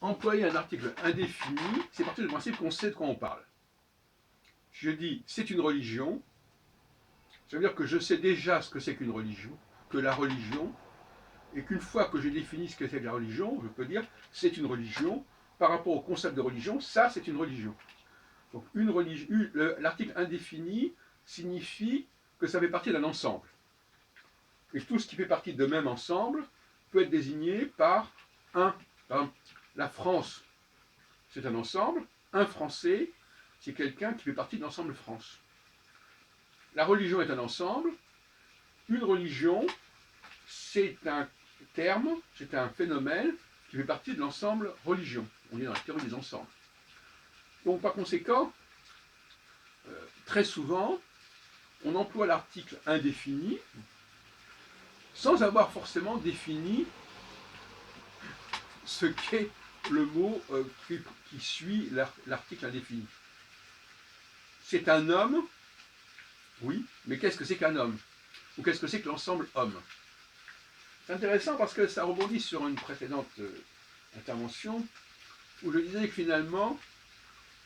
employer un article indéfini, c'est partir du principe qu'on sait de quoi on parle. Je dis c'est une religion, ça veut dire que je sais déjà ce que c'est qu'une religion, que la religion, et qu'une fois que j'ai défini ce que c'est que la religion, je peux dire c'est une religion, par rapport au concept de religion, ça c'est une religion. Donc l'article indéfini signifie que ça fait partie d'un ensemble. Et tout ce qui fait partie de même ensemble peut être désigné par un. Par exemple, la France, c'est un ensemble. Un Français, c'est quelqu'un qui fait partie de l'ensemble France. La religion est un ensemble. Une religion, c'est un terme, c'est un phénomène qui fait partie de l'ensemble religion. On est dans la théorie des ensembles. Donc par conséquent, très souvent, on emploie l'article indéfini sans avoir forcément défini ce qu'est le mot qui suit l'article indéfini. C'est un homme, oui, mais qu'est-ce que c'est qu'un homme? Ou qu'est-ce que c'est que l'ensemble homme? C'est intéressant parce que ça rebondit sur une précédente intervention où je disais que finalement,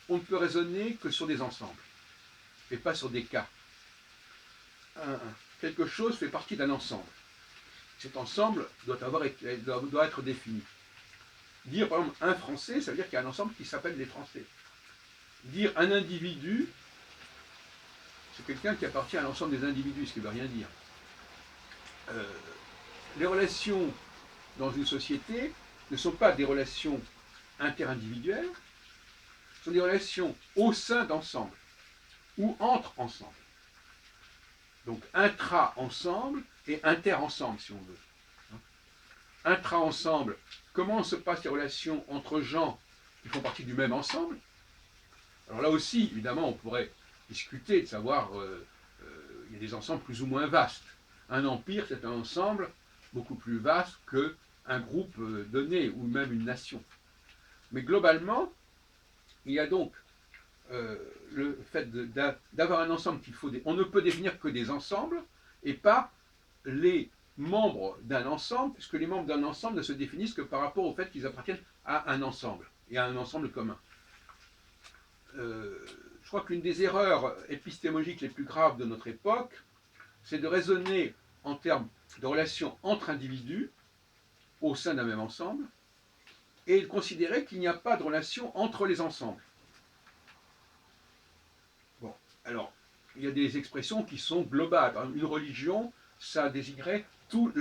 on ne peut raisonner que sur des ensembles et pas sur des cas. Quelque chose fait partie d'un ensemble. Cet ensemble doit être défini. Dire par exemple un Français, ça veut dire qu'il y a un ensemble qui s'appelle des Français. Dire un individu, c'est quelqu'un qui appartient à l'ensemble des individus, ce qui ne veut rien dire. Les relations dans une société ne sont pas des relations interindividuelles, ce sont des relations au sein d'ensemble ou entre ensemble. Donc intra-ensemble et inter-ensemble, si on veut. Intra-ensemble, comment se passent les relations entre gens qui font partie du même ensemble? Alors là aussi, évidemment, on pourrait discuter de savoir, il y a des ensembles plus ou moins vastes. Un empire, c'est un ensemble beaucoup plus vaste qu'un groupe donné, ou même une nation. Mais globalement, il y a donc le fait d'avoir un ensemble qu'il faut... On ne peut définir que des ensembles, et pas les membres d'un ensemble, puisque les membres d'un ensemble ne se définissent que par rapport au fait qu'ils appartiennent à un ensemble, et à un ensemble commun. Je crois qu'une des erreurs épistémologiques les plus graves de notre époque, c'est de raisonner en termes de relations entre individus au sein d'un même ensemble, et de considérer qu'il n'y a pas de relation entre les ensembles. Bon, alors, il y a des expressions qui sont globales. Par exemple, une religion, ça désignerait tous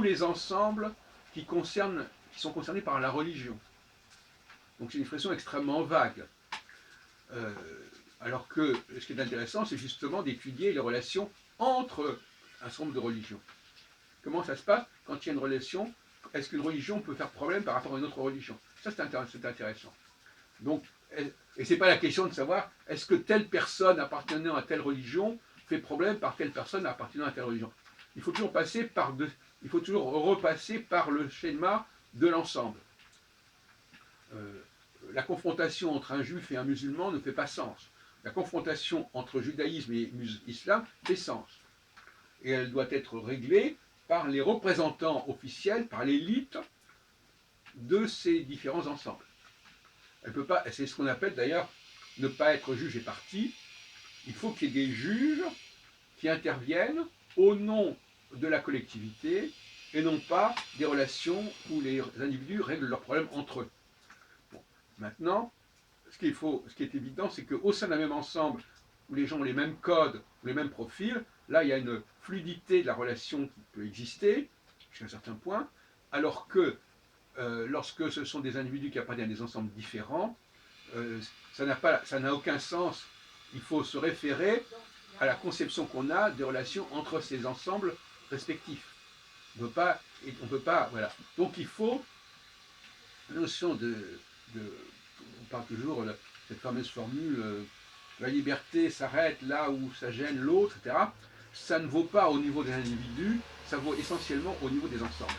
les ensembles qui sont concernés par la religion. Donc c'est une expression extrêmement vague. Alors que ce qui est intéressant, c'est justement d'étudier les relations entre un certain nombre de religions. Comment ça se passe quand il y a une relation? Est-ce qu'une religion peut faire problème par rapport à une autre religion? Ça, c'est intéressant. Donc, et ce n'est pas la question de savoir est-ce que telle personne appartenant à telle religion fait problème par telle personne appartenant à telle religion. Il faut toujours repasser par le schéma de l'ensemble. La confrontation entre un juif et un musulman ne fait pas sens. La confrontation entre judaïsme et islam fait sens. Et elle doit être réglée par les représentants officiels, par l'élite de ces différents ensembles. Elle peut pas, c'est ce qu'on appelle d'ailleurs ne pas être juge et partie. Il faut qu'il y ait des juges qui interviennent au nom de la collectivité et non pas des relations où les individus règlent leurs problèmes entre eux. Bon. Maintenant, ce qui est évident, c'est qu'au sein d'un même ensemble, où les gens ont les mêmes codes, ou les mêmes profils, là, il y a une fluidité de la relation qui peut exister, jusqu'à un certain point, alors que lorsque ce sont des individus qui appartiennent à des ensembles différents, ça n'a aucun sens. Il faut se référer à la conception qu'on a des relations entre ces ensembles respectifs. On ne peut pas, voilà. Donc il faut la notion on parle toujours de cette fameuse formule la liberté s'arrête là où ça gêne l'autre, etc. Ça ne vaut pas au niveau des individus, ça vaut essentiellement au niveau des ensembles.